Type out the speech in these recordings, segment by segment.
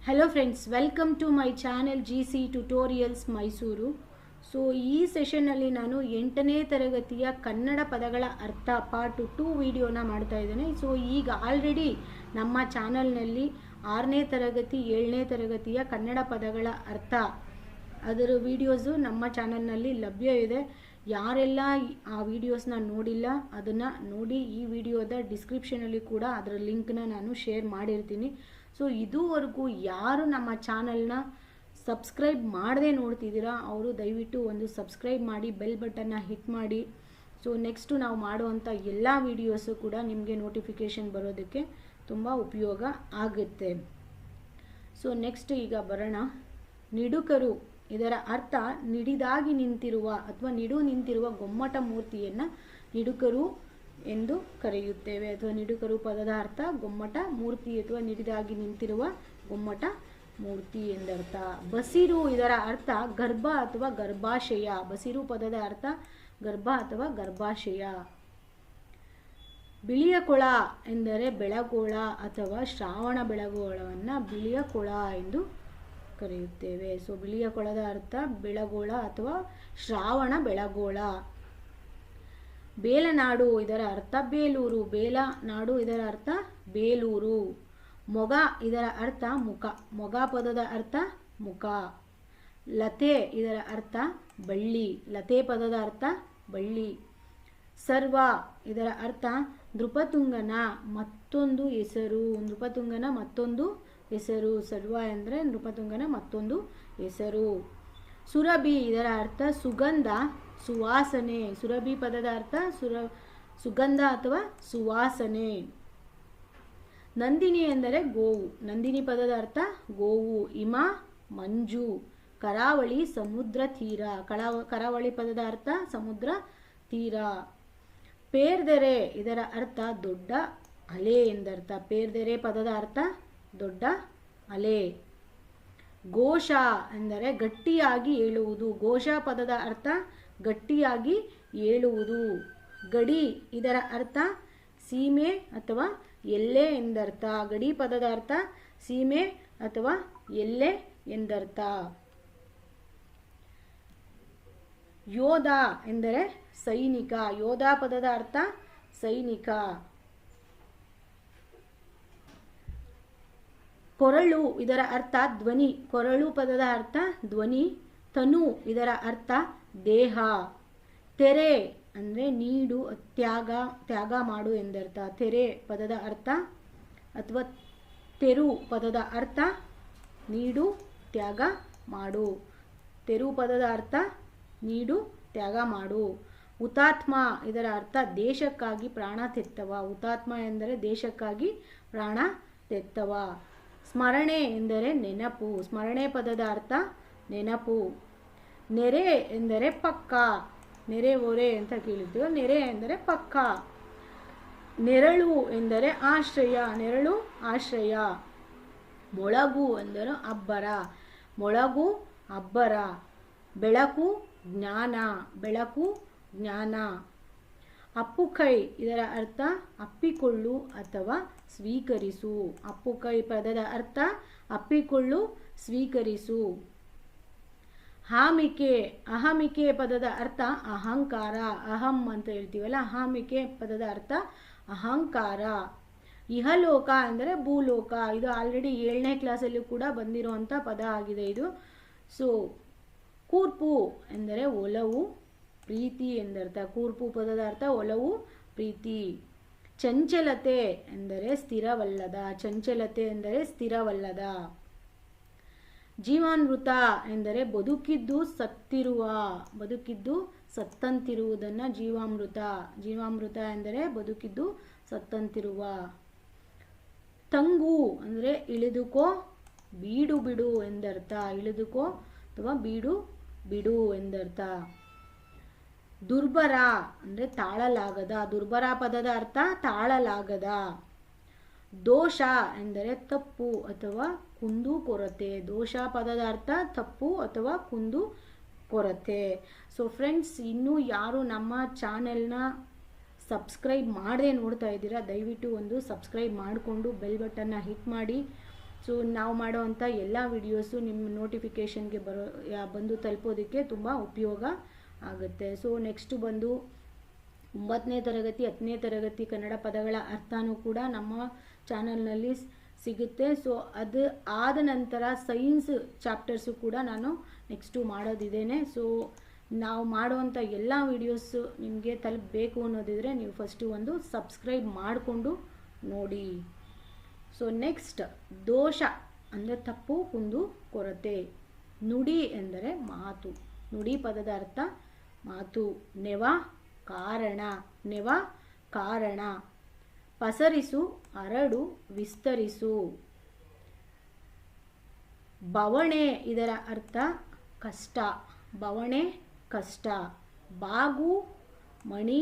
Hello friends, welcome to my channel GC Tutorials Mysuru. So ಈ ಸೆಷನ್ನಲ್ಲಿ ನಾನು 8ನೇ ತರಗತಿಯ ಕನ್ನಡ ಪದಗಳ ಅರ್ಥ ಪಾರ್ಟ್ 2 ವಿಡಿಯೋನ ಮಾಡ್ತಾ ಇದ್ದೇನೆ. ಸೊ ಈಗ ಆಲ್ರೆಡಿ ನಮ್ಮ ಚಾನಲ್ನಲ್ಲಿ 6ನೇ ತರಗತಿ 7ನೇ ತರಗತಿಯ ಕನ್ನಡ ಪದಗಳ ಅರ್ಥ ಅದರ ವಿಡಿಯೋಸು ನಮ್ಮ ಚಾನಲ್ನಲ್ಲಿ ಲಭ್ಯ ಇದೆ. ಯಾರೆಲ್ಲ ಆ ವಿಡಿಯೋಸ್ನ ನೋಡಿಲ್ಲ ಅದನ್ನು ನೋಡಿ, ಈ ವಿಡಿಯೋದ ಡಿಸ್ಕ್ರಿಪ್ಷನಲ್ಲಿ ಕೂಡ ಅದರ ಲಿಂಕ್ನ ನಾನು ಶೇರ್ ಮಾಡಿರ್ತೀನಿ. ಸೊ ಇದುವರೆಗೂ ಯಾರು ನಮ್ಮ ಚಾನಲ್ನ ಸಬ್ಸ್ಕ್ರೈಬ್ ಮಾಡದೆ ನೋಡ್ತಿದ್ದೀರಾ ಅವರು ದಯವಿಟ್ಟು ಒಂದು ಸಬ್ಸ್ಕ್ರೈಬ್ ಮಾಡಿ, ಬೆಲ್ ಬಟನ್ನ ಹಿಟ್ ಮಾಡಿ. ಸೊ ನೆಕ್ಸ್ಟು ನಾವು ಮಾಡುವಂಥ ಎಲ್ಲ ವಿಡಿಯೋಸು ಕೂಡ ನಿಮಗೆ ನೋಟಿಫಿಕೇಷನ್ ಬರೋದಕ್ಕೆ ತುಂಬ ಉಪಯೋಗ ಆಗುತ್ತೆ. ಸೊ ನೆಕ್ಸ್ಟ್ ಈಗ ಬರೋಣ. ನಿಡುಕರು, ಇದರ ಅರ್ಥ ನಿಡಿದಾಗಿ ನಿಂತಿರುವ ಅಥವಾ ನಿಂತಿರುವ ಗೊಮ್ಮಟ ಮೂರ್ತಿಯನ್ನು ನಿಡುಕರು ಎಂದು ಕರೆಯುತ್ತೇವೆ. ಅಥವಾ ನಿಡುಕರು ಪದದ ಅರ್ಥ ಗೊಮ್ಮಟ ಮೂರ್ತಿ ಅಥವಾ ನಿಡಿದಾಗಿ ನಿಂತಿರುವ ಗೊಮ್ಮಟ ಮೂರ್ತಿ ಎಂದರ್ಥ. ಬಸಿರು, ಇದರ ಅರ್ಥ ಗರ್ಭ ಅಥವಾ ಗರ್ಭಾಶಯ. ಬಸಿರು ಪದದ ಅರ್ಥ ಗರ್ಭ ಅಥವಾ ಗರ್ಭಾಶಯ. ಬಿಳಿಯ ಕೊಳ ಎಂದರೆ ಬೆಳಗೋಳ ಅಥವಾ ಶ್ರಾವಣ ಬೆಳಗೋಳವನ್ನು ಬಿಳಿಯ ಕೊಳ ಎಂದು ಕರೆಯುತ್ತೇವೆ. ಸೊ ಬಿಳಿಯ ಕೊಳದ ಅರ್ಥ ಬೆಳಗೋಳ ಅಥವಾ ಶ್ರಾವಣ ಬೆಳಗೋಳ. ಬೇಲನಾಡು, ಇದರ ಅರ್ಥ ಬೇಲೂರು. ಬೇಲನಾಡು ಇದರ ಅರ್ಥ ಬೇಲೂರು. ಮೊಗ, ಇದರ ಅರ್ಥ ಮುಖ. ಮೊಗ ಪದದ ಅರ್ಥ ಮುಖ. ಲತೆ, ಇದರ ಅರ್ಥ ಬಳ್ಳಿ. ಲತೆ ಪದದ ಅರ್ಥ ಬಳ್ಳಿ. ಸರ್ವ, ಇದರ ಅರ್ಥ ನೃಪತುಂಗನ ಮತ್ತೊಂದು ಹೆಸರು. ನೃಪತುಂಗನ ಮತ್ತೊಂದು ಹೆಸರು. ಸರ್ವ ಎಂದರೆ ನೃಪತುಂಗನ ಮತ್ತೊಂದು ಹೆಸರು. ಸುರಭಿ, ಇದರ ಅರ್ಥ ಸುಗಂಧ, ಸುವಾಸನೆ. ಸುರಭಿ ಪದದ ಅರ್ಥ ಸುಗಂಧ ಅಥವಾ ಸುವಾಸನೆ. ನಂದಿನಿ ಎಂದರೆ ಗೋವು. ನಂದಿನಿ ಪದದ ಅರ್ಥ ಗೋವು. ಹಿಮ, ಮಂಜು. ಕರಾವಳಿ, ಸಮುದ್ರ ತೀರ. ಕರಾವಳಿ ಪದದ ಅರ್ಥ ಸಮುದ್ರ ತೀರ. ಪೇರ್ದೆರೆ, ಇದರ ಅರ್ಥ ದೊಡ್ಡ ಅಲೆ ಎಂದರ್ಥ. ಪೇರ್ದೆರೆ ಪದದ ಅರ್ಥ ದೊಡ್ಡ ಅಲೆ. ಘೋಷ ಎಂದರೆ ಗಟ್ಟಿಯಾಗಿ ಏಳುವುದು. ಘೋಷ ಪದದ ಅರ್ಥ ಗಟ್ಟಿಯಾಗಿ ಏಳುವುದು. ಗಡಿ, ಇದರ ಅರ್ಥ ಸೀಮೆ ಅಥವಾ ಎಲ್ಲೆ ಎಂದರ್ಥ. ಗಡಿ ಪದದ ಅರ್ಥ ಸೀಮೆ ಅಥವಾ ಎಲ್ಲೆ ಎಂದರ್ಥ. ಯೋಧ ಎಂದರೆ ಸೈನಿಕ. ಯೋಧ ಪದದ ಅರ್ಥ ಸೈನಿಕ. ಕೊರಳು, ಇದರ ಅರ್ಥ ಧ್ವನಿ. ಕೊರಳು ಪದದ ಅರ್ಥ ಧ್ವನಿ. ತನು, ಇದರ ಅರ್ಥ ದೇಹ. ತೆರೆ ಅಂದರೆ ನೀಡು, ತ್ಯಾಗ ಮಾಡು ಎಂದರ್ಥ. ತೆರೆ ಪದದ ಅರ್ಥ ಅಥವಾ ತೆರು ಪದದ ಅರ್ಥ ನೀಡು, ತ್ಯಾಗ ಮಾಡು. ತೆರು ಪದದ ಅರ್ಥ ನೀಡು, ತ್ಯಾಗ ಮಾಡು. ಹುತಾತ್ಮ, ಇದರ ಅರ್ಥ ದೇಶಕ್ಕಾಗಿ ಪ್ರಾಣ ತೆತ್ತವ. ಹುತಾತ್ಮ ಎಂದರೆ ದೇಶಕ್ಕಾಗಿ ಪ್ರಾಣ ತೆತ್ತವ. ಸ್ಮರಣೆ ಎಂದರೆ ನೆನಪು. ಸ್ಮರಣೆ ಪದದ ಅರ್ಥ ನೆನಪು. ನೆರೆ ಎಂದರೆ ಪಕ್ಕ. ನೆರೆ ಹೊರೆ ಅಂತ ಕೇಳಿದ್ದು. ನೆರೆ ಎಂದರೆ ಪಕ್ಕ. ನೆರಳು ಎಂದರೆ ಆಶ್ರಯ. ನೆರಳು ಆಶ್ರಯ. ಮೊಳಗು ಎಂದರೆ ಅಬ್ಬರ. ಮೊಳಗು ಅಬ್ಬರ. ಬೆಳಕು ಜ್ಞಾನ. ಬೆಳಕು ಜ್ಞಾನ. ಅಪ್ಪುಕೈ, ಇದರ ಅರ್ಥ ಅಪ್ಪಿಕೊಳ್ಳು ಅಥವಾ ಸ್ವೀಕರಿಸು. ಅಪ್ಪುಕೈ ಪದದ ಅರ್ಥ ಅಪ್ಪಿಕೊಳ್ಳು, ಸ್ವೀಕರಿಸು. ಹಾಮಿಕೆ, ಅಹಮಿಕೆ ಪದದ ಅರ್ಥ ಅಹಂಕಾರ. ಅಹಂ ಅಂತ ಹೇಳ್ತೀವಲ್ಲ, ಅಹಮಿಕೆ ಪದದ ಅರ್ಥ ಅಹಂಕಾರ. ಇಹಲೋಕ ಅಂದರೆ ಭೂಲೋಕ. ಇದು ಆಲ್ರೆಡಿ 7ನೇ ಕ್ಲಾಸಲ್ಲೂ ಕೂಡ ಬಂದಿರುವಂಥ ಪದ ಆಗಿದೆ ಇದು. ಸೊ ಕೂರ್ಪು ಎಂದರೆ ಒಲವು, ಪ್ರೀತಿ ಎಂದರ್ಥ. ಕೂರ್ಪು ಪದದ ಅರ್ಥ ಒಲವು, ಪ್ರೀತಿ. ಚಂಚಲತೆ ಎಂದರೆ ಸ್ಥಿರವಲ್ಲದ. ಚಂಚಲತೆ ಎಂದರೆ ಸ್ಥಿರವಲ್ಲದ. ಜೀವಾಮೃತ ಎಂದರೆ ಬದುಕಿದ್ದು ಸತ್ತಿರುವ. ಬದುಕಿದ್ದು ಸತ್ತಂತಿರುವುದನ್ನು ಜೀವಾಮೃತ. ಜೀವಾಮೃತ ಎಂದರೆ ಬದುಕಿದ್ದು ಸತ್ತಂತಿರುವ. ತಂಗು ಅಂದರೆ ಇಳಿದುಕೋ, ಬೀಡು ಬಿಡು ಎಂದರ್ಥ. ಇಳಿದುಕೋ ಅಥವಾ ಬೀಡು ಬಿಡು ಎಂದರ್ಥ. ದುರ್ಬರ ಅಂದರೆ ತಾಳಲಾಗದ. ದುರ್ಬರ ಪದದ ಅರ್ಥ ತಾಳಲಾಗದ. ದೋಷ ಎಂದರೆ ತಪ್ಪು ಅಥವಾ ಕುಂದು ಕೊರತೆ. ದೋಷ ಪದದ ಅರ್ಥ ತಪ್ಪು ಅಥವಾ ಕುಂದು ಕೊರತೆ. ಸೊ ಫ್ರೆಂಡ್ಸ್, ಇನ್ನೂ ಯಾರು ನಮ್ಮ ಚಾನೆಲ್ನ ಸಬ್ಸ್ಕ್ರೈಬ್ ಮಾಡದೆ ನೋಡ್ತಾ ಇದ್ದೀರಾ ದಯವಿಟ್ಟು ಒಂದು ಸಬ್ಸ್ಕ್ರೈಬ್ ಮಾಡಿಕೊಂಡು ಬೆಲ್ ಬಟನ್ನ ಹಿಟ್ ಮಾಡಿ. ಸೊ ನಾವು ಮಾಡೋವಂಥ ಎಲ್ಲ ವಿಡಿಯೋಸು ನಿಮ್ಮ ನೋಟಿಫಿಕೇಷನ್ಗೆ ಬಂದು ತಲುಪೋದಕ್ಕೆ ತುಂಬ ಉಪಯೋಗ ಆಗುತ್ತೆ. ಸೊ ನೆಕ್ಸ್ಟು ಬಂದು 9ನೇ ತರಗತಿ 10ನೇ ತರಗತಿ ಕನ್ನಡ ಪದಗಳ ಅರ್ಥನೂ ಕೂಡ ನಮ್ಮ ಚಾನಲ್ನಲ್ಲಿ ಸಿಗುತ್ತೆ. ಸೊ ಅದು ಆದ ನಂತರ ಸೈನ್ಸ್ ಚಾಪ್ಟರ್ಸು ಕೂಡ ನಾನು ನೆಕ್ಸ್ಟು ಮಾಡೋದಿದ್ದೇನೆ. ಸೊ ನಾವು ಮಾಡುವಂಥ ಎಲ್ಲ ವಿಡಿಯೋಸು ನಿಮಗೆ ತಲುಪಬೇಕು ಅನ್ನೋದಿದ್ರೆ ನೀವು ಫಸ್ಟು ಒಂದು ಸಬ್ಸ್ಕ್ರೈಬ್ ಮಾಡಿಕೊಂಡು ನೋಡಿ. ಸೊ ನೆಕ್ಸ್ಟ್ ದೋಷ ಅಂದರೆ ತಪ್ಪು, ಕುಂದು, ಕೊರತೆ. ನುಡಿ ಎಂದರೆ ಮಾತು. ನುಡಿ ಪದದ ಅರ್ಥ ಮಾತು. ನೆವ ಕಾರಣ. ನೆವ ಕಾರಣ. ಪಸರಿಸು, ಹರಡು, ವಿಸ್ತರಿಸು. ಬವಣೆ ಇದರ ಅರ್ಥ ಕಷ್ಟ. ಬವಣೆ ಕಷ್ಟ. ಬಾಗು, ಮಣಿ,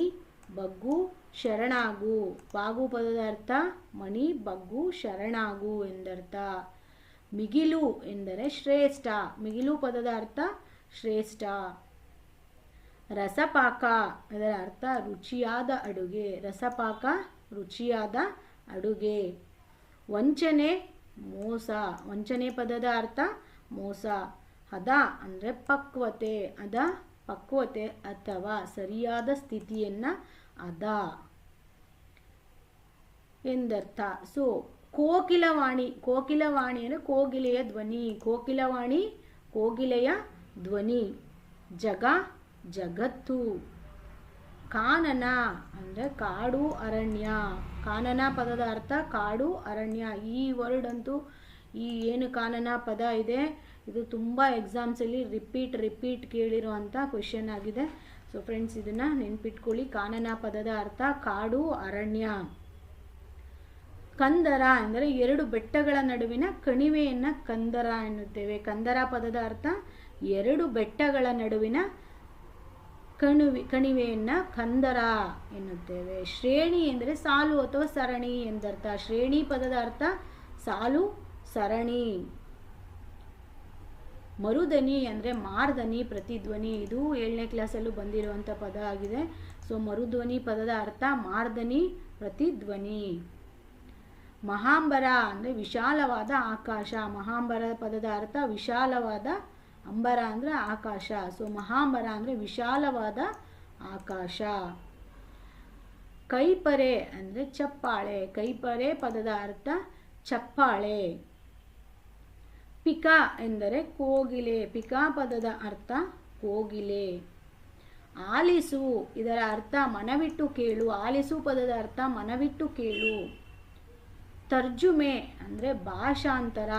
ಬಗ್ಗು, ಶರಣಾಗು. ಬಾಗು ಪದದ ಅರ್ಥ ಮಣಿ, ಬಗ್ಗು, ಶರಣಾಗು ಎಂದರ್ಥ. ಮಿಗಿಲು ಎಂದರೆ ಶ್ರೇಷ್ಠ. ಮಿಗಿಲು ಪದದ ಅರ್ಥ ಶ್ರೇಷ್ಠ. ರಸಪಾಕ ಇದರ ಅರ್ಥ ರುಚಿಯಾದ ಅಡುಗೆ. ರಸಪಾಕ ರುಚಿಯಾದ ಅಡುಗೆ. ವಂಚನೆ ಮೋಸ. ವಂಚನೆ ಪದದ ಅರ್ಥ ಮೋಸ. ಹದ ಅಂದರೆ ಪಕ್ವತೆ. ಹದ ಪಕ್ವತೆ ಅಥವಾ ಸರಿಯಾದ ಸ್ಥಿತಿಯನ್ನು ಹದ ಎಂದರ್ಥ. ಸೊ ಕೋಕಿಲವಾಣಿ. ಕೋಕಿಲವಾಣಿ ಅಂದರೆ ಕೋಗಿಲೆಯ ಧ್ವನಿ. ಕೋಕಿಲವಾಣಿ ಕೋಗಿಲೆಯ ಧ್ವನಿ. ಜಗ ಜಗತ್ತು. ಕಾನನ ಅಂದರೆ ಕಾಡು ಅರಣ್ಯ. ಕಾನನ ಪದದ ಅರ್ಥ ಕಾಡು ಅರಣ್ಯ. ಈ ವರ್ಡ್ ಅಂತೂ ಈ ಏನು ಕಾನನ ಪದ ಇದೆ ಇದು ತುಂಬ ಎಕ್ಸಾಮ್ಸಲ್ಲಿ ರಿಪೀಟ್ ಕೇಳಿರುವಂಥ ಕ್ವೆಶನ್ ಆಗಿದೆ. ಸೊ ಫ್ರೆಂಡ್ಸ್ ಇದನ್ನು ನೆನ್ಪಿಟ್ಕೊಳ್ಳಿ. ಕಾನನ ಪದದ ಅರ್ಥ ಕಾಡು ಅರಣ್ಯ. ಕಂದರ ಅಂದರೆ 2 ಬೆಟ್ಟಗಳ ನಡುವಿನ ಕಣಿವೆಯನ್ನು ಕಂದರ ಎನ್ನುತ್ತೇವೆ. ಕಂದರ ಪದದ ಅರ್ಥ 2 ಬೆಟ್ಟಗಳ ನಡುವಿನ ಕಣಿವೆಯನ್ನು ಕಂದರ ಎನ್ನುತ್ತೇವೆ. ಶ್ರೇಣಿ ಎಂದರೆ ಸಾಲು ಅಥವಾ ಸರಣಿ ಎಂದರ್ಥ. ಶ್ರೇಣಿ ಪದದ ಅರ್ಥ ಸಾಲು, ಸರಣಿ. ಮರುದನಿ ಅಂದರೆ ಮಾರ್ದನಿ, ಪ್ರತಿಧ್ವನಿ. ಇದು 7ನೇ ಕ್ಲಾಸಲ್ಲೂ ಬಂದಿರುವಂಥ ಪದ ಆಗಿದೆ. ಸೊ ಮರುಧ್ವನಿ ಪದದ ಅರ್ಥ ಮಾರ್ದನಿ, ಪ್ರತಿಧ್ವನಿ. ಮಹಾಂಬರ ಅಂದರೆ ವಿಶಾಲವಾದ ಆಕಾಶ. ಮಹಾಂಬರ ಪದದ ಅರ್ಥ ವಿಶಾಲವಾದ. ಅಂಬರ ಅಂದರೆ ಆಕಾಶ. ಸೊ ಮಹಾಂಬರ ಅಂದರೆ ವಿಶಾಲವಾದ ಆಕಾಶ. ಕೈಪರೆ ಅಂದರೆ ಚಪ್ಪಾಳೆ. ಕೈಪರೆ ಪದದ ಅರ್ಥ ಚಪ್ಪಾಳೆ. ಪಿಕ ಎಂದರೆ ಕೋಗಿಲೆ. ಪಿಕ ಪದದ ಅರ್ಥ ಕೋಗಿಲೆ. ಆಲಿಸು ಇದರ ಅರ್ಥ ಮನವಿಟ್ಟು ಕೇಳು. ಆಲಿಸು ಪದದ ಅರ್ಥ ಮನವಿಟ್ಟು ಕೇಳು. ತರ್ಜುಮೆ ಅಂದರೆ ಭಾಷಾಂತರ.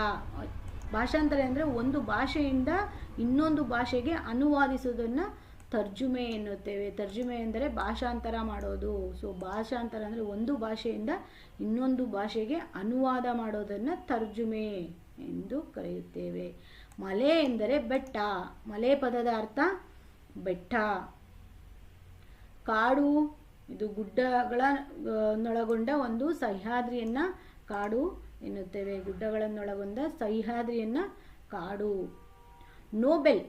ಭಾಷಾಂತರ ಅಂದರೆ ಒಂದು ಭಾಷೆಯಿಂದ ಇನ್ನೊಂದು ಭಾಷೆಗೆ ಅನುವಾದಿಸುವುದನ್ನು ತರ್ಜುಮೆ ಎನ್ನುತ್ತೇವೆ. ತರ್ಜುಮೆ ಎಂದರೆ ಭಾಷಾಂತರ ಮಾಡೋದು. ಸೊ ಭಾಷಾಂತರ ಅಂದರೆ ಒಂದು ಭಾಷೆಯಿಂದ ಇನ್ನೊಂದು ಭಾಷೆಗೆ ಅನುವಾದ ಮಾಡೋದನ್ನು ತರ್ಜುಮೆ ಎಂದು ಕರೆಯುತ್ತೇವೆ. ಮಲೆ ಎಂದರೆ ಬೆಟ್ಟ. ಮಲೆ ಪದದ ಅರ್ಥ ಬೆಟ್ಟ. ಕಾಡು ಇದು ಗುಡ್ಡಗಳನ್ನೊಳಗೊಂಡ ಒಂದು ಸಹ್ಯಾದ್ರಿಯನ್ನು ಕಾಡು ಎನ್ನುತ್ತೇವೆ. ಗುಡ್ಡಗಳನ್ನೊಳಗೊಂಡ ಸಹ್ಯಾದ್ರಿಯನ್ನು ಕಾಡು. ನೋಬೆಲ್.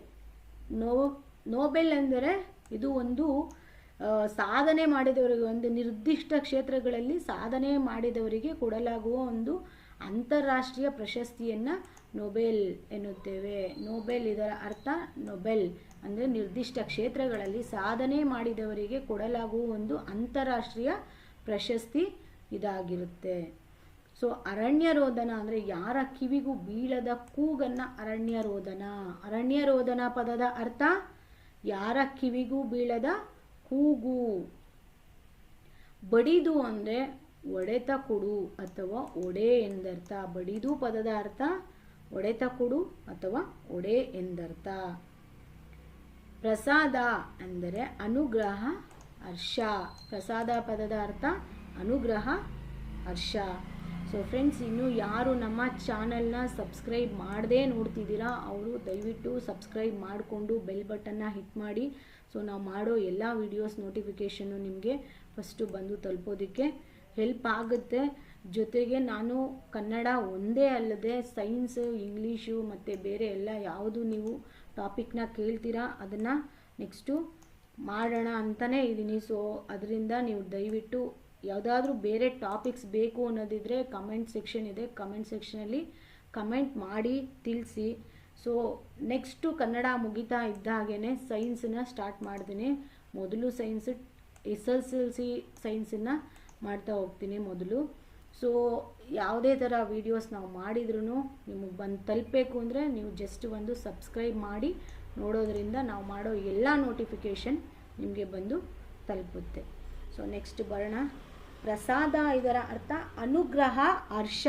ನೋಬೆಲ್ ಎಂದರೆ ಇದು ಒಂದು ಸಾಧನೆ ಮಾಡಿದವರಿಗೆ, ಒಂದು ನಿರ್ದಿಷ್ಟ ಕ್ಷೇತ್ರಗಳಲ್ಲಿ ಸಾಧನೆ ಮಾಡಿದವರಿಗೆ ಕೊಡಲಾಗುವ ಒಂದು ಅಂತಾರಾಷ್ಟ್ರೀಯ ಪ್ರಶಸ್ತಿಯನ್ನು ನೊಬೆಲ್ ಎನ್ನುತ್ತೇವೆ. ನೋಬೆಲ್ ಇದರ ಅರ್ಥ ನೊಬೆಲ್ ಅಂದರೆ ನಿರ್ದಿಷ್ಟ ಕ್ಷೇತ್ರಗಳಲ್ಲಿ ಸಾಧನೆ ಮಾಡಿದವರಿಗೆ ಕೊಡಲಾಗುವ ಒಂದು ಅಂತಾರಾಷ್ಟ್ರೀಯ ಪ್ರಶಸ್ತಿ ಇದಾಗಿರುತ್ತೆ. ಸೊ ಅರಣ್ಯರೋದನ ಅಂದರೆ ಯಾರ ಕಿವಿಗೂ ಬೀಳದ ಕೂಗನ್ನು ಅರಣ್ಯರೋದನ. ಅರಣ್ಯರೋದನ ಪದದ ಅರ್ಥ ಯಾರ ಕಿವಿಗೂ ಬೀಳದ ಕೂಗು. ಬಡಿದು ಅಂದರೆ ಒಡೆತ ಕೊಡು ಅಥವಾ ಒಡೆ ಎಂದರ್ಥ. ಬಡಿದು ಪದದ ಅರ್ಥ ಒಡೆತ ಕೊಡು ಅಥವಾ ಒಡೆ ಎಂದರ್ಥ. ಪ್ರಸಾದ ಅಂದರೆ ಅನುಗ್ರಹ, ಹರ್ಷ. ಪ್ರಸಾದ ಪದದ ಅರ್ಥ ಅನುಗ್ರಹ, ಹರ್ಷ. ಸೊ ಫ್ರೆಂಡ್ಸ್, ಇನ್ನೂ ಯಾರು ನಮ್ಮ ಚಾನಲ್ನ ಸಬ್ಸ್ಕ್ರೈಬ್ ಮಾಡದೇ ನೋಡ್ತಿದ್ದೀರಾ ಅವರು ದಯವಿಟ್ಟು ಸಬ್ಸ್ಕ್ರೈಬ್ ಮಾಡಿಕೊಂಡು ಬೆಲ್ ಬಟನ್ನ ಹಿಟ್ ಮಾಡಿ. ಸೊ ನಾವು ಮಾಡೋ ಎಲ್ಲ ವಿಡಿಯೋಸ್ ನೋಟಿಫಿಕೇಷನ್ನು ನಿಮಗೆ ಫಸ್ಟು ಬಂದು ತಲುಪೋದಕ್ಕೆ ಹೆಲ್ಪ್ ಆಗುತ್ತೆ. ಜೊತೆಗೆ ನಾನು ಕನ್ನಡ ಒಂದೇ ಅಲ್ಲದೆ ಸೈನ್ಸು, ಇಂಗ್ಲೀಷು ಮತ್ತು ಬೇರೆ ಎಲ್ಲ ಯಾವುದು ನೀವು ಟಾಪಿಕ್ನ ಕೇಳ್ತೀರಾ ಅದನ್ನು ನೆಕ್ಸ್ಟು ಮಾಡೋಣ ಅಂತಲೇ ಇದ್ದೀನಿ. ಸೊ ಅದರಿಂದ ನೀವು ದಯವಿಟ್ಟು ಯಾವುದಾದ್ರೂ ಬೇರೆ ಟಾಪಿಕ್ಸ್ ಬೇಕು ಅನ್ನೋದಿದ್ದರೆ ಕಮೆಂಟ್ ಸೆಕ್ಷನ್ ಇದೆ, ಕಮೆಂಟ್ ಸೆಕ್ಷನಲ್ಲಿ ಕಮೆಂಟ್ ಮಾಡಿ ತಿಳಿಸಿ. ಸೊ ನೆಕ್ಸ್ಟು ಕನ್ನಡ ಮುಗಿತಾ ಇದ್ದ ಹಾಗೇ ಸೈನ್ಸನ್ನ ಸ್ಟಾರ್ಟ್ ಮಾಡ್ತೀನಿ. ಮೊದಲು ಸೈನ್ಸ್ SSLC ಸೈನ್ಸನ್ನು ಮಾಡ್ತಾ ಹೋಗ್ತೀನಿ ಮೊದಲು. ಸೊ ಯಾವುದೇ ಥರ ವೀಡಿಯೋಸ್ ನಾವು ಮಾಡಿದ್ರೂ ನಿಮಗೆ ಬಂದು ತಲುಪಬೇಕು ಅಂದರೆ ನೀವು ಜಸ್ಟ್ ಒಂದು ಸಬ್ಸ್ಕ್ರೈಬ್ ಮಾಡಿ ನೋಡೋದ್ರಿಂದ ನಾವು ಮಾಡೋ ಎಲ್ಲ ನೋಟಿಫಿಕೇಷನ್ ನಿಮಗೆ ಬಂದು ತಲುಪುತ್ತೆ. ಸೊ ನೆಕ್ಸ್ಟ್ ಬರೋಣ. ಪ್ರಸಾದ ಇದರ ಅರ್ಥ ಅನುಗ್ರಹ, ಹರ್ಷ.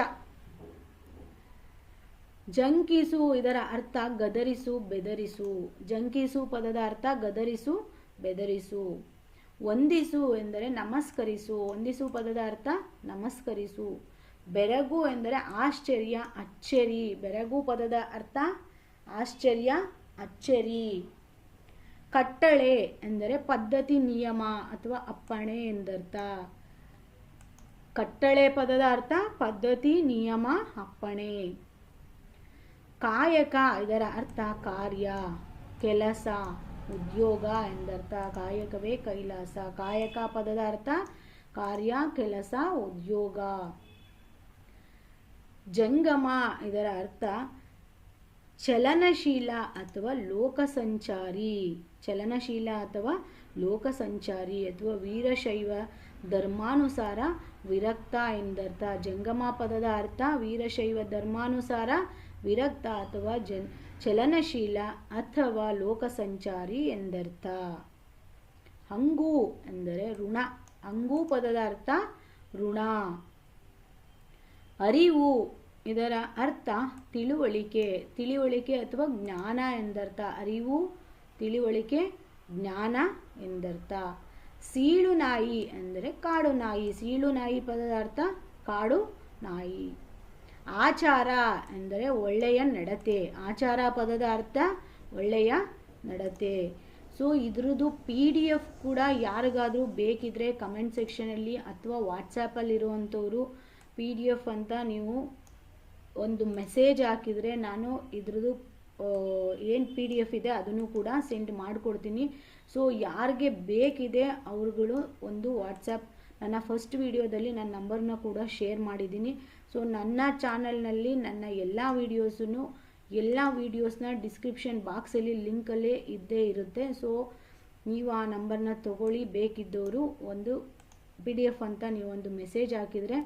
ಜಂಕಿಸು ಇದರ ಅರ್ಥ ಗದರಿಸು, ಬೆದರಿಸು. ಜಂಕಿಸು ಪದದ ಅರ್ಥ ಗದರಿಸು, ಬೆದರಿಸು. ವಂದಿಸು ಎಂದರೆ ನಮಸ್ಕರಿಸು. ವಂದಿಸು ಪದದ ಅರ್ಥ ನಮಸ್ಕರಿಸು. ಬೆರಗು ಎಂದರೆ ಆಶ್ಚರ್ಯ, ಅಚ್ಚರಿ. ಬೆರಗು ಪದದ ಅರ್ಥ ಆಶ್ಚರ್ಯ, ಅಚ್ಚರಿ. ಕಟ್ಟಳೆ ಎಂದರೆ ಪದ್ಧತಿ, ನಿಯಮ ಅಥವಾ ಅಪ್ಪಣೆ ಎಂದರ್ಥ. ಕಟ್ಟಳೆ ಪದದ ಅರ್ಥ ಪದ್ಧತಿ, ನಿಯಮ, ಅಪ್ಪಣೆ. ಕಾಯಕ ಇದರ ಅರ್ಥ ಕಾರ್ಯ, ಕೆಲಸ, ಉದ್ಯೋಗ ಎಂದರ್ಥ. ಕಾಯಕವೇ ಕೈಲಾಸ. ಕಾಯಕ ಪದದ ಅರ್ಥ ಕಾರ್ಯ, ಕೆಲಸ, ಉದ್ಯೋಗ. ಜಂಗಮ ಇದರ ಅರ್ಥ ಚಲನಶೀಲ ಅಥವಾ ಲೋಕ ಸಂಚಾರಿ. ಚಲನಶೀಲ ಅಥವಾ ಲೋಕ ಸಂಚಾರಿ ಅಥವಾ ವೀರಶೈವ ಧರ್ಮಾನುಸಾರ ವಿರಕ್ತ ಎಂದರ್ಥ. ಜಂಗಮ ಪದದ ಅರ್ಥ ವೀರಶೈವ ಧರ್ಮಾನುಸಾರ ವಿರಕ್ತ ಅಥವಾ ಚಲನಶೀಲ ಅಥವಾ ಲೋಕ ಸಂಚಾರಿ ಎಂದರ್ಥ. ಹಂಗು ಎಂದರೆ ಋಣ. ಹಂಗು ಪದದ ಅರ್ಥ ಋಣ. ಅರಿವು ಇದರ ಅರ್ಥ ತಿಳುವಳಿಕೆ. ತಿಳಿವಳಿಕೆ ಅಥವಾ ಜ್ಞಾನ ಎಂದರ್ಥ. ಅರಿವು, ತಿಳುವಳಿಕೆ, ಜ್ಞಾನ ಎಂದರ್ಥ. ಸೀಳು ನಾಯಿ ಎಂದರೆ ಕಾಡು ನಾಯಿ. ಸೀಳು ನಾಯಿ ಪದದ ಅರ್ಥ ಕಾಡು ನಾಯಿ. ಆಚಾರ ಎಂದರೆ ಒಳ್ಳೆಯ ನಡತೆ. ಆಚಾರ ಪದದ ಅರ್ಥ ಒಳ್ಳೆಯ ನಡತೆ. ಸೊ ಇದ್ರದ್ದು PDF ಕೂಡ ಯಾರಿಗಾದರೂ ಬೇಕಿದ್ರೆ ಕಮೆಂಟ್ ಸೆಕ್ಷನಲ್ಲಿ ಅಥವಾ ವಾಟ್ಸಪ್ಪಲ್ಲಿ ಇರುವಂಥವ್ರು PDF ಅಂತ ನೀವು ಒಂದು ಮೆಸೇಜ್ ಹಾಕಿದರೆ ನಾನು ಇದ್ರದ್ದು ಏನು PDF ಇದೆ ಅದನ್ನು ಕೂಡ ಸೆಂಡ್ ಮಾಡಿಕೊಡ್ತೀನಿ. ಸೊ ಯಾರಿಗೆ ಬೇಕಿದೆ ಅವ್ರುಗಳು ಒಂದು ವಾಟ್ಸಪ್, ನನ್ನ ಫಸ್ಟ್ ವಿಡಿಯೋದಲ್ಲಿ ನನ್ನ ನಂಬರ್ನ ಕೂಡ ಶೇರ್ ಮಾಡಿದ್ದೀನಿ. ಸೊ ನನ್ನ ಚಾನಲ್ನಲ್ಲಿ ನನ್ನ ಎಲ್ಲ ವೀಡಿಯೋಸ್ನ ಡಿಸ್ಕ್ರಿಪ್ಷನ್ ಬಾಕ್ಸಲ್ಲಿ ಲಿಂಕಲ್ಲೇ ಇದ್ದೇ ಇರುತ್ತೆ. ಸೊ ನೀವು ಆ ನಂಬರ್ನ ತಗೊಳ್ಳಿ. ಬೇಕಿದ್ದವರು ಒಂದು PDF ಅಂತ ನೀವೊಂದು ಮೆಸೇಜ್ ಹಾಕಿದರೆ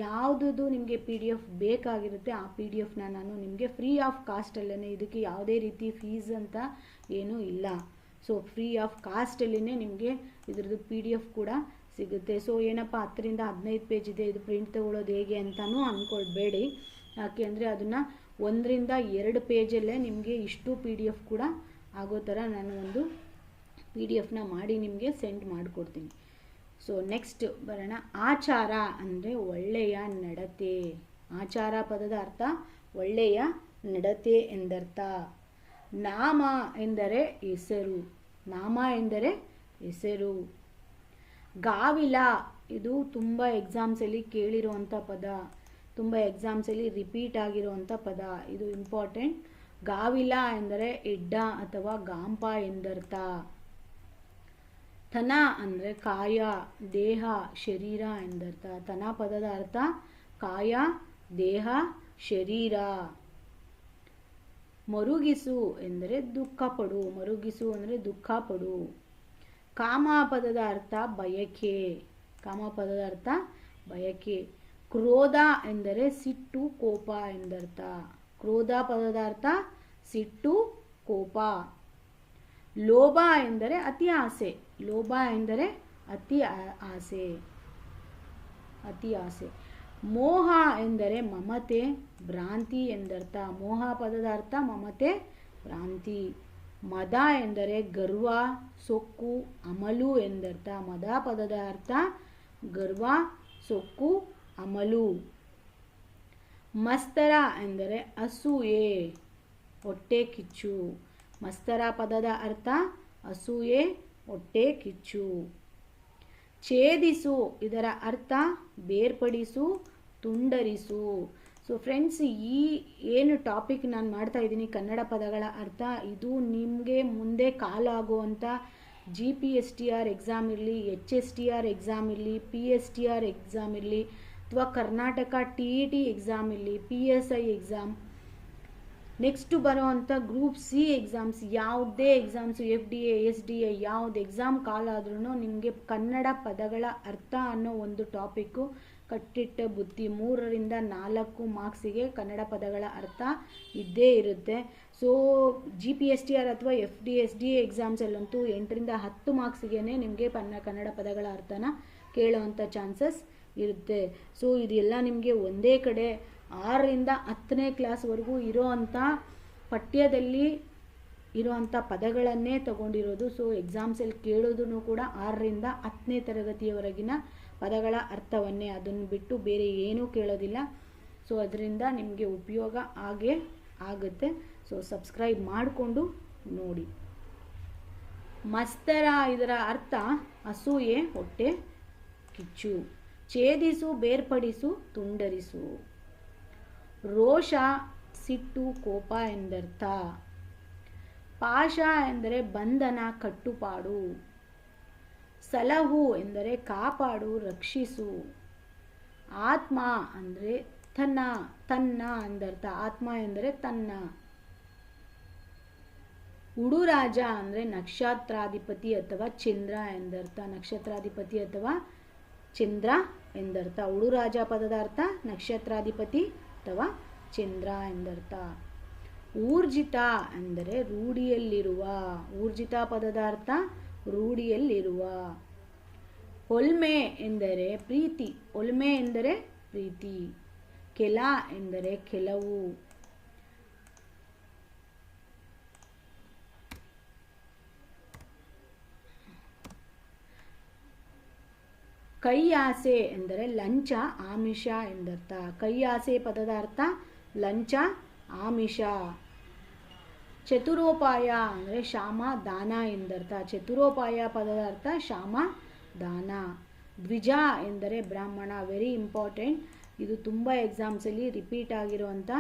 ಯಾವುದದು ನಿಮಗೆ PDF ಬೇಕಾಗಿರುತ್ತೆ ಆ PDFನ ನಾನು ನಿಮಗೆ ಫ್ರೀ ಆಫ್ ಕಾಸ್ಟಲ್ಲೇ, ಇದಕ್ಕೆ ಯಾವುದೇ ರೀತಿ ಫೀಸ್ ಅಂತ ಏನೂ ಇಲ್ಲ. ಸೊ ಫ್ರೀ ಆಫ್ ಕಾಸ್ಟಲ್ಲಿನೇ ನಿಮಗೆ ಇದ್ರದ್ದು PDF ಕೂಡ ಸಿಗುತ್ತೆ. ಸೊ ಏನಪ್ಪ 10ರಿಂದ 15 ಪೇಜ್ ಇದೆ, ಇದು ಪ್ರಿಂಟ್ ತಗೊಳ್ಳೋದು ಹೇಗೆ ಅಂತಲೂ ಅಂದ್ಕೊಳ್ಬೇಡಿ. ಯಾಕೆ ಅಂದರೆ ಅದನ್ನು 1ರಿಂದ 2 ಪೇಜಲ್ಲೇ ನಿಮಗೆ ಇಷ್ಟು PDF ಕೂಡ ಆಗೋ ಥರ ನಾನು ಒಂದು PDFನ ಮಾಡಿ ನಿಮಗೆ ಸೆಂಡ್ ಮಾಡಿಕೊಡ್ತೀನಿ. ಸೊ ನೆಕ್ಸ್ಟ್ ಬರೋಣ. ಆಚಾರ ಅಂದರೆ ಒಳ್ಳೆಯ ನಡತೆ. ಆಚಾರ ಪದದ ಅರ್ಥ ಒಳ್ಳೆಯ ನಡತೆ ಎಂದರ್ಥ. ನಾಮ ಎಂದರೆ ಹೆಸರು. ನಾಮ ಎಂದರೆ ಹೆಸರು. ಗಾವಿಲ ಇದು ತುಂಬ ಎಕ್ಸಾಮ್ಸಲ್ಲಿ ಕೇಳಿರುವಂಥ ಪದ, ತುಂಬ ಎಕ್ಸಾಮ್ಸಲ್ಲಿ ರಿಪೀಟ್ ಆಗಿರುವಂಥ ಪದ, ಇದು ಇಂಪಾರ್ಟೆಂಟ್. ಗಾವಿಲ ಎಂದರೆ ಎಡ್ಡ ಅಥವಾ ಗಾಂಪ ಎಂದರ್ಥ. ತನ ಅಂದರೆ ಕಾಯ, ದೇಹ, ಶರೀರ ಎಂದರ್ಥ. ತನ ಪದದ ಅರ್ಥ ಕಾಯ, ದೇಹ, ಶರೀರ. ಮರುಗಿಸು ಎಂದರೆ ದುಃಖ ಪಡು. ಮರುಗಿಸು ಅಂದರೆ ದುಃಖ ಪಡು. ಕಾಮ ಪದದ ಅರ್ಥ ಬಯಕೆ. ಕಾಮ ಪದದ ಅರ್ಥ ಬಯಕೆ. ಕ್ರೋಧ ಎಂದರೆ ಸಿಟ್ಟು, ಕೋಪ ಎಂದರ್ಥ. ಕ್ರೋಧ ಪದದ ಅರ್ಥ ಸಿಟ್ಟು, ಕೋಪ. ಲೋಭ ಎಂದರೆ ಅತಿ ಆಸೆ. ಲೋಭ ಎಂದರೆ ಅತಿ ಆಸೆ, ಅತಿ ಆಸೆ. ಮೋಹ ಎಂದರೆ ಮಮತೆ, ಭ್ರಾಂತಿ ಎಂದರ್ಥ. ಮೋಹ ಪದದ ಅರ್ಥ ಮಮತೆ, ಭ್ರಾಂತಿ. ಮದ ಎಂದರೆ ಗರ್ವ, ಸೊಕ್ಕು, ಅಮಲು ಎಂದರ್ಥ. ಮದ ಪದದ ಅರ್ಥ ಗರ್ವ, ಸೊಕ್ಕು, ಅಮಲು. ಮಸ್ತರ ಎಂದರೆ ಅಸೂಯೆ, ಹೊಟ್ಟೆ ಕಿಚ್ಚು. ಮಸ್ತರ ಪದದ ಅರ್ಥ ಅಸೂಯೆ, ಹೊಟ್ಟೆ ಕಿಚ್ಚು. ಛೇದಿಸು ಇದರ ಅರ್ಥ ಬೇರ್ಪಡಿಸು, ತುಂಡರಿಸು. ಸೊ ಫ್ರೆಂಡ್ಸ್, ಈ ಏನು ಟಾಪಿಕ್ ನಾನು ಮಾಡ್ತಾ ಇದ್ದೀನಿ ಕನ್ನಡ ಪದಗಳ ಅರ್ಥ, ಇದು ನಿಮಗೆ ಮುಂದೆ ಕಾಲಾಗುವಂಥ GPSTR ಎಕ್ಸಾಮ್ ಇರಲಿ, HSTR ಎಕ್ಸಾಮ್ ಇರಲಿ, PSTR ಎಕ್ಸಾಮ್ ಇರಲಿ ಅಥವಾ ಕರ್ನಾಟಕ TET ಎಕ್ಸಾಮ್ ಇಲ್ಲಿ, PSI ಎಕ್ಸಾಮ್, ನೆಕ್ಸ್ಟ್ ಬರೋವಂಥ ಗ್ರೂಪ್ C ಎಕ್ಸಾಮ್ಸ್, ಯಾವುದೇ ಎಕ್ಸಾಮ್ಸು FDA SDA ಯಾವ್ದು ಎಕ್ಸಾಮ್ ಕಾಲ್ ಆದ್ರೂ ನಿಮಗೆ ಕನ್ನಡ ಪದಗಳ ಅರ್ಥ ಅನ್ನೋ ಒಂದು ಟಾಪಿಕ್ಕು ಕಟ್ಟಿಟ್ಟ ಬುತ್ತಿ 3 ರಿಂದ 4 ಮಾರ್ಕ್ಸಿಗೆ ಕನ್ನಡ ಪದಗಳ ಅರ್ಥ ಇದ್ದೇ ಇರುತ್ತೆ. ಸೊ GPSTR ಅಥವಾ FDA SDA ಎಕ್ಸಾಮ್ಸಲ್ಲಂತೂ 8 ರಿಂದ 10 ಮಾರ್ಕ್ಸಿಗೆ ನಿಮಗೆ ಕನ್ನಡ ಪದಗಳ ಅರ್ಥನ ಕೇಳೋವಂಥ ಚಾನ್ಸಸ್ ಇರುತ್ತೆ. ಸೊ ಇದೆಲ್ಲ ನಿಮಗೆ ಒಂದೇ ಕಡೆ 6 ರಿಂದ 10ನೇ ಕ್ಲಾಸ್ವರೆಗೂ ಇರೋವಂಥ ಪಠ್ಯದಲ್ಲಿ ಇರೋವಂಥ ಪದಗಳನ್ನೇ ತಗೊಂಡಿರೋದು. ಸೊ ಎಕ್ಸಾಮ್ಸಲ್ಲಿ ಕೇಳೋದೂ ಕೂಡ 6 ರಿಂದ 10ನೇ ತರಗತಿಯವರೆಗಿನ ಪದಗಳ ಅರ್ಥವನ್ನೇ, ಅದನ್ನು ಬಿಟ್ಟು ಬೇರೆ ಏನೂ ಕೇಳೋದಿಲ್ಲ. ಸೊ ಅದರಿಂದ ನಿಮಗೆ ಉಪಯೋಗ ಆಗುತ್ತೆ. ಸೊ ಸಬ್ಸ್ಕ್ರೈಬ್ ಮಾಡಿಕೊಂಡು ನೋಡಿ. ಮಸ್ತರ, ಇದರ ಅರ್ಥ ಅಸೂಯೆ, ಹೊಟ್ಟೆ ಕಿಚ್ಚು. ಛೇದಿಸು, ಬೇರ್ಪಡಿಸು, ತುಂಡರಿಸು. ರೋಷ, ಸಿಟ್ಟು, ಕೋಪ ಎಂದರ್ಥ. ಪಾಶ ಎಂದರೆ ಬಂಧನ, ಕಟ್ಟುಪಾಡು. ಸಲಹು ಎಂದರೆ ಕಾಪಾಡು, ರಕ್ಷಿಸು. ಆತ್ಮ ಅಂದರೆ ತನ್ನ ಎಂದರ್ಥ. ಆತ್ಮ ಎಂದರೆ ತನ್ನ. ಉಡುರಾಜ ಅಂದರೆ ನಕ್ಷತ್ರಾಧಿಪತಿ ಅಥವಾ ಚಂದ್ರ ಎಂದರ್ಥ. ನಕ್ಷತ್ರಾಧಿಪತಿ ಅಥವಾ ಚಂದ್ರ ಎಂದರ್ಥ. ಉಡುರಾಜ ಪದದ ಅರ್ಥ ನಕ್ಷತ್ರಾಧಿಪತಿ ಅಥವಾ ಚಂದ್ರ ಎಂದರ್ಥ. ಊರ್ಜಿತ ಎಂದರೆ ರೂಢಿಯಲ್ಲಿರುವ. ಊರ್ಜಿತ ಪದದ ಅರ್ಥ ರೂಢಿಯಲ್ಲಿರುವ. ಹೊಲ್ಮೆ ಎಂದರೆ ಪ್ರೀತಿ. ಹೊಲ್ಮೆ ಎಂದರೆ ಪ್ರೀತಿ. ಕೆಲ ಎಂದರೆ ಕೆಲವು. ಕೈಯಾಸೆ ಎಂದರೆ ಲಂಚ, ಆಮಿಷ ಎಂದರ್ಥ. ಕೈಯಾಸೆ ಪದದ ಅರ್ಥ ಲಂಚ, ಆಮಿಷ. ಚತುರೋಪಾಯ ಅಂದರೆ ಶಾಮ, ದಾನ ಎಂದರ್ಥ. ಚತುರೋಪಾಯ ಪದದ ಅರ್ಥ ಶಾಮ, ದಾನ. ದ್ವಿಜ ಎಂದರೆ ಬ್ರಾಹ್ಮಣ. ವೆರಿ ಇಂಪಾರ್ಟೆಂಟ್, ಇದು ತುಂಬ ಎಕ್ಸಾಮ್ಸಲ್ಲಿ ರಿಪೀಟ್ ಆಗಿರುವಂಥ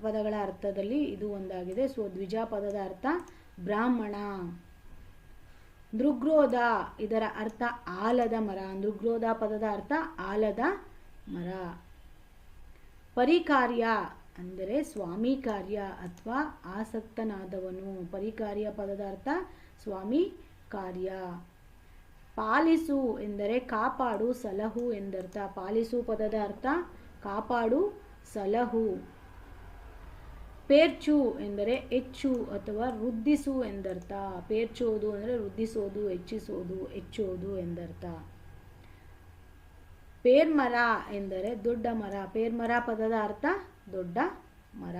ಪದಗಳ ಅರ್ಥದಲ್ಲಿ ಇದು ಒಂದಾಗಿದೆ. ಸೊ ದ್ವಿಜ ಪದದ ಅರ್ಥ ಬ್ರಾಹ್ಮಣ. ನೃಗ್ರೋಧ, ಇದರ ಅರ್ಥ ಆಲದ ಮರ. ನೃಗ್ರೋಧ ಪದದ ಅರ್ಥ ಆಲದ ಮರ. ಪರಿಕಾರ್ಯ ಅಂದರೆ ಸ್ವಾಮಿ ಕಾರ್ಯ ಅಥವಾ ಆಸಕ್ತನಾದವನು. ಪರಿಕಾರ್ಯ ಪದದ ಅರ್ಥ ಸ್ವಾಮಿ ಕಾರ್ಯ. ಪಾಲಿಸು ಎಂದರೆ ಕಾಪಾಡು, ಸಲಹು ಎಂದರ್ಥ. ಪಾಲಿಸು ಪದದ ಅರ್ಥ ಕಾಪಾಡು, ಸಲಹು. ಪೇರ್ಚು ಎಂದರೆ ಹೆಚ್ಚು ಅಥವಾ ವೃದ್ಧಿಸು ಎಂದರ್ಥ. ಪೇರ್ಚೋದು ಅಂದರೆ ವೃದ್ಧಿಸೋದು, ಹೆಚ್ಚಿಸೋದು, ಹೆಚ್ಚೋದು ಎಂದರ್ಥ. ಪೇರ್ಮರ ಎಂದರೆ ದೊಡ್ಡ ಮರ. ಪೇರ್ಮರ ಪದದ ಅರ್ಥ ದೊಡ್ಡ ಮರ.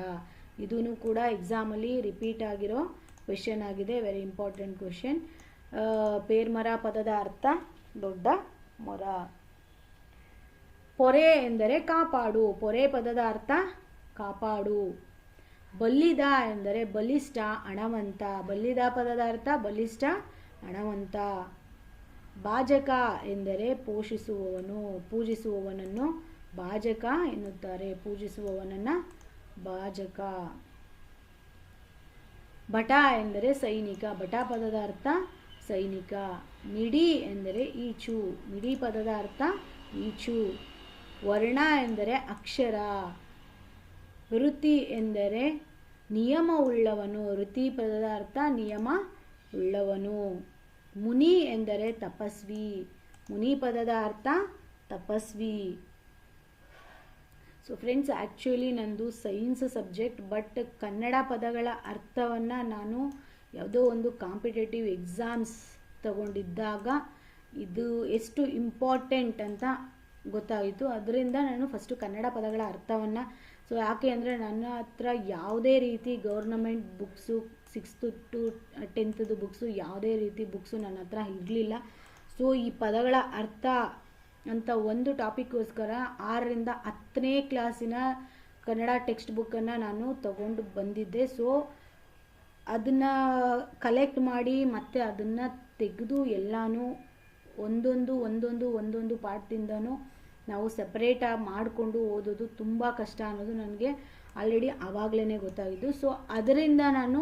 ಇದೂ ಕೂಡ ಎಕ್ಸಾಮಲ್ಲಿ ರಿಪೀಟ್ ಆಗಿರೋ ಕ್ವೆಶನ್ ಆಗಿದೆ. Very important question. ಪೇರ್ಮರ ಪದದ ಅರ್ಥ ದೊಡ್ಡ ಮರ. ಪೊರೆ ಎಂದರೆ ಕಾಪಾಡು. ಪೊರೆ ಪದದ ಅರ್ಥ ಕಾಪಾಡು. ಬಲ್ಲಿದ ಎಂದರೆ ಬಲಿಷ್ಠ, ಹಣವಂತ. ಬಲ್ಲಿದ ಪದದ ಅರ್ಥ ಬಲಿಷ್ಠ, ಹಣವಂತ. ಭಾಜಕ ಎಂದರೆ ಪೋಷಿಸುವವನು, ಪೂಜಿಸುವವನನ್ನು ಭಾಜಕ ಎನ್ನುತ್ತಾರೆ. ಪೂಜಿಸುವವನನ್ನು ಭಾಜಕ. ಭಟ ಎಂದರೆ ಸೈನಿಕ. ಭಟ ಪದದ ಅರ್ಥ ಸೈನಿಕ. ಮಿಡಿ ಎಂದರೆ ಈಚು. ಮಿಡಿ ಪದದ ಅರ್ಥ ಈಚು. ವರ್ಣ ಎಂದರೆ ಅಕ್ಷರ. ಋತಿ ಎಂದರೆ ನಿಯಮವುಳ್ಳವನು. ಋತಿ ಪದದ ಅರ್ಥ ನಿಯಮ ಉಳ್ಳವನು. ಮುನಿ ಎಂದರೆ ತಪಸ್ವಿ. ಮುನಿ ಪದದ ಅರ್ಥ ತಪಸ್ವಿ. ಸೊ ಫ್ರೆಂಡ್ಸ್, ಆ್ಯಕ್ಚುಲಿ ನಂದು ಸೈನ್ಸ್ ಸಬ್ಜೆಕ್ಟ್, ಬಟ್ ಕನ್ನಡ ಪದಗಳ ಅರ್ಥವನ್ನು ನಾನು ಯಾವುದೋ ಒಂದು ಕಾಂಪಿಟೇಟಿವ್ ಎಕ್ಸಾಮ್ಸ್ ತಗೊಂಡಿದ್ದಾಗ ಇದು ಎಷ್ಟು ಇಂಪಾರ್ಟೆಂಟ್ ಅಂತ ಗೊತ್ತಾಯಿತು. ಅದರಿಂದ ನಾನು ಫಸ್ಟು ಕನ್ನಡ ಪದಗಳ ಅರ್ಥವನ್ನು, ಸೊ ಯಾಕೆ ಅಂದರೆ ನನ್ನ ಹತ್ರ ಯಾವುದೇ ರೀತಿ government books 6th to 10th books ಯಾವುದೇ ರೀತಿ ಬುಕ್ಸು ನನ್ನ ಹತ್ರ ಇರಲಿಲ್ಲ. ಸೊ ಈ ಪದಗಳ ಅರ್ಥ ಅಂತ ಒಂದು ಟಾಪಿಕ್ಗೋಸ್ಕರ 6 ರಿಂದ 10ನೇ ಕ್ಲಾಸಿನ ಕನ್ನಡ ಟೆಕ್ಸ್ಟ್ ಬುಕ್ಕನ್ನು ನಾನು ತಗೊಂಡು ಬಂದಿದ್ದೆ. ಸೊ ಅದನ್ನು ಕಲೆಕ್ಟ್ ಮಾಡಿ ಮತ್ತು ಅದನ್ನು ತೆಗೆದು ಎಲ್ಲನೂ ಒಂದೊಂದು ಪಾಠದಿಂದನೂ ನಾವು ಸಪ್ರೇಟಾಗಿ ಮಾಡಿಕೊಂಡು ಓದೋದು ತುಂಬ ಕಷ್ಟ ಅನ್ನೋದು ನನಗೆ ಆಲ್ರೆಡಿ ಆವಾಗಲೇ ಗೊತ್ತಾಗಿದ್ದು. ಸೊ ಅದರಿಂದ ನಾನು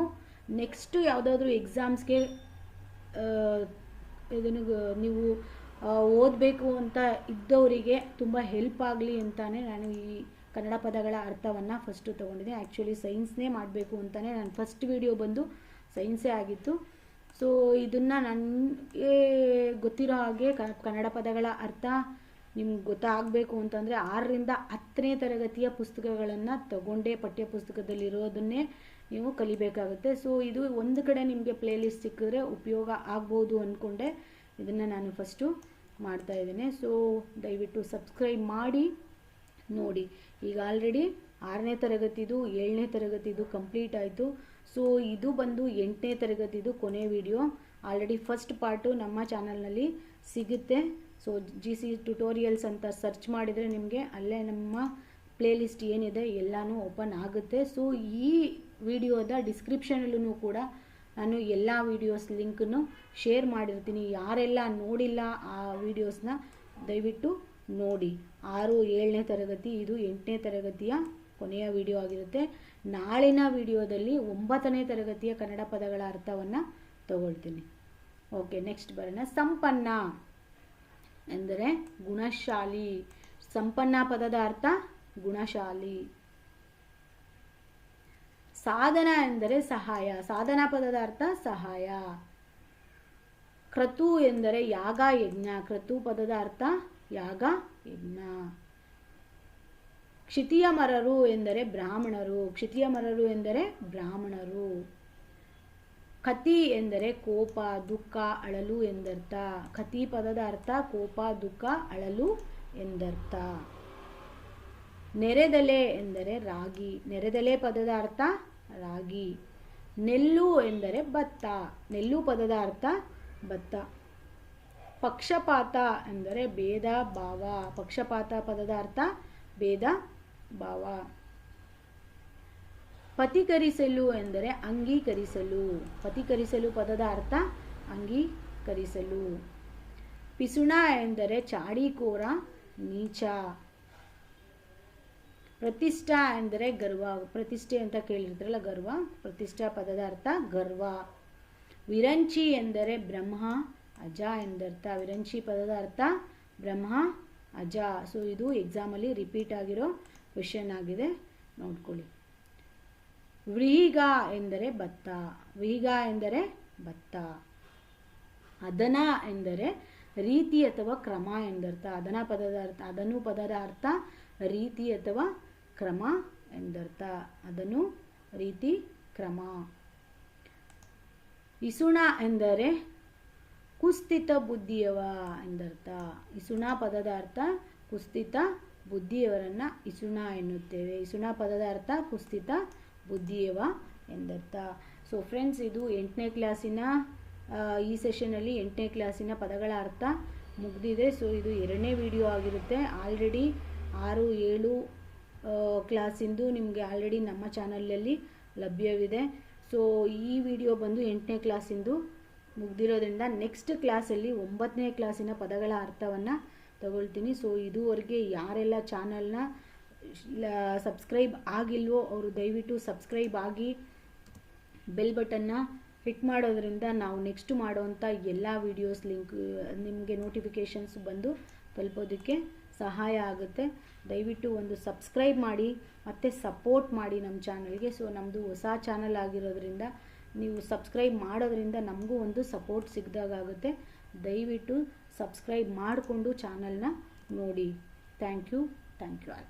ನೆಕ್ಸ್ಟು ಯಾವುದಾದ್ರೂ ಎಕ್ಸಾಮ್ಸ್ಗೆ ಇದನ್ನು ನೀವು ಓದಬೇಕು ಅಂತ ಇದ್ದವರಿಗೆ ತುಂಬ ಹೆಲ್ಪ್ ಆಗಲಿ ಅಂತಾನೆ ನಾನು ಈ ಕನ್ನಡ ಪದಗಳ ಅರ್ಥವನ್ನು ಫಸ್ಟು ತೊಗೊಂಡಿದ್ದೆ. ಆ್ಯಕ್ಚುಲಿ ಸೈನ್ಸ್ನೇ ಮಾಡಬೇಕು ಅಂತಲೇ ನಾನು ಫಸ್ಟ್ ವಿಡಿಯೋ ಬಂದು ಸೈನ್ಸೇ ಆಗಿತ್ತು. ಸೊ ಇದನ್ನು ನನಗೆ ಗೊತ್ತಿರೋ ಹಾಗೆ ಕನ್ನಡ ಪದಗಳ ಅರ್ಥ ನಿಮ್ಗೆ ಗೊತ್ತಾಗಬೇಕು ಅಂತಂದರೆ 6ರಿಂದ 10ನೇ ತರಗತಿಯ ಪುಸ್ತಕಗಳನ್ನು ತಗೊಂಡೇ ಪಠ್ಯ ಪುಸ್ತಕದಲ್ಲಿರೋದನ್ನೇ ನೀವು ಕಲಿಬೇಕಾಗುತ್ತೆ. ಸೊ ಇದು ಒಂದು ಕಡೆ ನಿಮಗೆ ಪ್ಲೇಲಿಸ್ಟ್ ಸಿಕ್ಕಿದ್ರೆ ಉಪಯೋಗ ಆಗ್ಬೋದು ಅಂದ್ಕೊಂಡೆ ಇದನ್ನು ನಾನು ಫಸ್ಟು ಮಾಡ್ತಾಯಿದ್ದೇನೆ. ಸೊ ದಯವಿಟ್ಟು ಸಬ್ಸ್ಕ್ರೈಬ್ ಮಾಡಿ ನೋಡಿ. ಈಗ ಆಲ್ರೆಡಿ 6ನೇ ತರಗತಿದು 7ನೇ ತರಗತಿದು ಕಂಪ್ಲೀಟ್ ಆಯಿತು. ಸೊ ಇದು ಬಂದು 8ನೇ ತರಗತಿದು ಕೊನೆ ವಿಡಿಯೋ. ಆಲ್ರೆಡಿ ಫಸ್ಟ್ ಪಾರ್ಟು ನಮ್ಮ ಚಾನಲ್ನಲ್ಲಿ ಸಿಗುತ್ತೆ. ಸೊ GC ಟ್ಯುಟೋರಿಯಲ್ಸ್ ಅಂತ ಸರ್ಚ್ ಮಾಡಿದರೆ ನಿಮಗೆ ಅಲ್ಲೇ ನಮ್ಮ ಪ್ಲೇಲಿಸ್ಟ್ ಏನಿದೆ ಎಲ್ಲನೂ ಓಪನ್ ಆಗುತ್ತೆ. ಸೊ ಈ ವಿಡಿಯೋದ ಡಿಸ್ಕ್ರಿಪ್ಷನಲ್ಲೂ ಕೂಡ ನಾನು ಎಲ್ಲ ವೀಡಿಯೋಸ್ ಲಿಂಕನ್ನು ಶೇರ್ ಮಾಡಿರ್ತೀನಿ. ಯಾರೆಲ್ಲ ನೋಡಿಲ್ಲ ಆ ವೀಡಿಯೋಸ್ನ ದಯವಿಟ್ಟು ನೋಡಿ. 6, 7ನೇ ತರಗತಿ, ಇದು 8ನೇ ತರಗತಿಯ ಕೊನೆಯ ವಿಡಿಯೋ ಆಗಿರುತ್ತೆ. ನಾಳಿನ ವಿಡಿಯೋದಲ್ಲಿ 9ನೇ ತರಗತಿಯ ಕನ್ನಡ ಪದಗಳ ಅರ್ಥವನ್ನು ತಗೊಳ್ತೀನಿ. ಓಕೆ, ನೆಕ್ಸ್ಟ್ ಬರೋಣ. ಸಂಪನ್ನ ಎಂದರೆ ಗುಣಶಾಲಿ. ಸಂಪನ್ನ ಪದದ ಅರ್ಥ ಗುಣಶಾಲಿ. ಸಾಧನ ಎಂದರೆ ಸಹಾಯ. ಸಾಧನ ಪದದ ಅರ್ಥ ಸಹಾಯ. ಕ್ರತು ಎಂದರೆ ಯಾಗ ಯಜ್ಞ. ಕ್ರತು ಪದದ ಅರ್ಥ ಯಾಗ ಯಜ್ಞ. ಕ್ಷಿತಿಯ ಮರರು ಎಂದರೆ ಬ್ರಾಹ್ಮಣರು. ಕ್ಷಿತಿಯ ಮರರು ಎಂದರೆ ಬ್ರಾಹ್ಮಣರು. ಕತಿ ಎಂದರೆ ಕೋಪ, ದುಃಖ, ಅಳಲು ಎಂದರ್ಥ. ಕತಿ ಪದದ ಅರ್ಥ ಕೋಪ, ದುಃಖ, ಅಳಲು ಎಂದರ್ಥ. ನೆರೆದಲೆ ಎಂದರೆ ರಾಗಿ. ನೆರೆದಲೆ ಪದದ ಅರ್ಥ ರಾಗಿ. ನೆಲ್ಲು ಎಂದರೆ ಭತ್ತ. ನೆಲ್ಲು ಪದದ ಅರ್ಥ ಭತ್ತ. ಪಕ್ಷಪಾತ ಎಂದರೆ ಭೇದ ಭಾವ. ಪಕ್ಷಪಾತ ಪದದ ಅರ್ಥ ಭೇದ ಭಾವ. ಪಥೀಕರಿಸಲು ಎಂದರೆ ಅಂಗೀಕರಿಸಲು. ಪಥೀಕರಿಸಲು ಪದದ ಅರ್ಥ ಅಂಗೀಕರಿಸಲು. ಪಿಸುಣ ಎಂದರೆ ಚಾಡಿಕೋರ, ನೀಚ. ಪ್ರತಿಷ್ಠಾ ಎಂದರೆ ಗರ್ವ. ಪ್ರತಿಷ್ಠೆ ಅಂತ ಕೇಳಿರ್ತಾರಲ್ಲ, ಗರ್ವ. ಪ್ರತಿಷ್ಠಾ ಪದದ ಅರ್ಥ ಗರ್ವ. ವಿರಂಚಿ ಎಂದರೆ ಬ್ರಹ್ಮ ಅಜ ಎಂದರ್ಥ. ವಿರಂಚಿ ಪದದ ಅರ್ಥ ಬ್ರಹ್ಮ ಅಜ. ಸೊ ಇದು ಎಕ್ಸಾಮಲ್ಲಿ ರಿಪೀಟ್ ಆಗಿರೋ ಕ್ವೆಶ್ಚನ್ ಆಗಿದೆ, ನೋಡ್ಕೊಳ್ಳಿ. ವ್ರೀಹಿಗ ಎಂದರೆ ಭತ್ತ. ವ್ರೀಹಿಗ ಎಂದರೆ ಭತ್ತ. ಅದನ ಎಂದರೆ ರೀತಿ ಅಥವಾ ಕ್ರಮ ಎಂದರ್ಥ. ಅದನ ಪದದ ಅರ್ಥ, ಅದನು ಪದದ ಅರ್ಥ ರೀತಿ ಅಥವಾ ಕ್ರಮ ಎಂದರ್ಥ. ಅದನು ರೀತಿ ಕ್ರಮ. ಇಸುಣ ಎಂದರೆ ಕುಸ್ಥಿತ ಬುದ್ಧಿಯವ ಎಂದರ್ಥ. ಇಸುಣ ಪದದ ಅರ್ಥ ಕುಸ್ಥಿತ ಬುದ್ಧಿಯವರನ್ನು ಇಸುಣ ಎನ್ನುತ್ತೇವೆ. ಇಸುಣ ಪದದ ಅರ್ಥ ಕುಸ್ಥಿತ ಬುದ್ಧಿಯವ ಎಂದರ್ಥ. ಸೊ ಫ್ರೆಂಡ್ಸ್, ಇದು 8ನೇ ಕ್ಲಾಸಿನ ಈ ಸೆಷನಲ್ಲಿ 8ನೇ ಕ್ಲಾಸಿನ ಪದಗಳ ಅರ್ಥ ಮುಗಿದಿದೆ. ಸೊ ಇದು 2ನೇ ವಿಡಿಯೋ ಆಗಿರುತ್ತೆ. ಆಲ್ರೆಡಿ 6, 7 ಕ್ಲಾಸಿಂದು ನಿಮಗೆ ಆಲ್ರೆಡಿ ನಮ್ಮ ಚಾನಲಲ್ಲಿ ಲಭ್ಯವಿದೆ. ಸೊ ಈ ವಿಡಿಯೋ ಬಂದು 8ನೇ ಕ್ಲಾಸಿಂದು ಮುಗ್ದಿರೋದ್ರಿಂದ ನೆಕ್ಸ್ಟ್ ಕ್ಲಾಸಲ್ಲಿ 9ನೇ ಕ್ಲಾಸಿನ ಪದಗಳ ಅರ್ಥವನ್ನು ತಗೊಳ್ತೀನಿ. ಸೊ ಇದುವರೆಗೆ ಯಾರೆಲ್ಲ ಚಾನಲ್ನ ಸಬ್ಸ್ಕ್ರೈಬ್ ಆಗಿಲ್ವೋ ಅವರು ದಯವಿಟ್ಟು ಸಬ್ಸ್ಕ್ರೈಬ್ ಆಗಿ ಬೆಲ್ ಬಟನ್ನ ಹಿಟ್ ಮಾಡೋದ್ರಿಂದ ನಾವು ನೆಕ್ಸ್ಟ್ ಮಾಡೋವಂಥ ಎಲ್ಲ ವೀಡಿಯೋಸ್ ಲಿಂಕ್ ನಿಮಗೆ ನೋಟಿಫಿಕೇಷನ್ಸ್ ಬಂದು ತಲುಪೋದಕ್ಕೆ ಸಹಾಯ ಆಗುತ್ತೆ. ದಯವಿಟ್ಟು ಒಂದು ಸಬ್ಸ್ಕ್ರೈಬ್ ಮಾಡಿ ಮತ್ತು ಸಪೋರ್ಟ್ ಮಾಡಿ ನಮ್ಮ ಚಾನಲ್ಗೆ. ಸೊ ನಮ್ಮದು ಹೊಸ ಚಾನಲ್ ಆಗಿರೋದ್ರಿಂದ ನೀವು ಸಬ್ಸ್ಕ್ರೈಬ್ ಮಾಡೋದ್ರಿಂದ ನಮಗೂ ಒಂದು ಸಪೋರ್ಟ್ ಸಿಗ್ದಾಗುತ್ತೆ. ದಯವಿಟ್ಟು ಸಬ್ಸ್ಕ್ರೈಬ್ ಮಾಡಿಕೊಂಡು ಚಾನಲ್ನ ನೋಡಿ. Thank you all.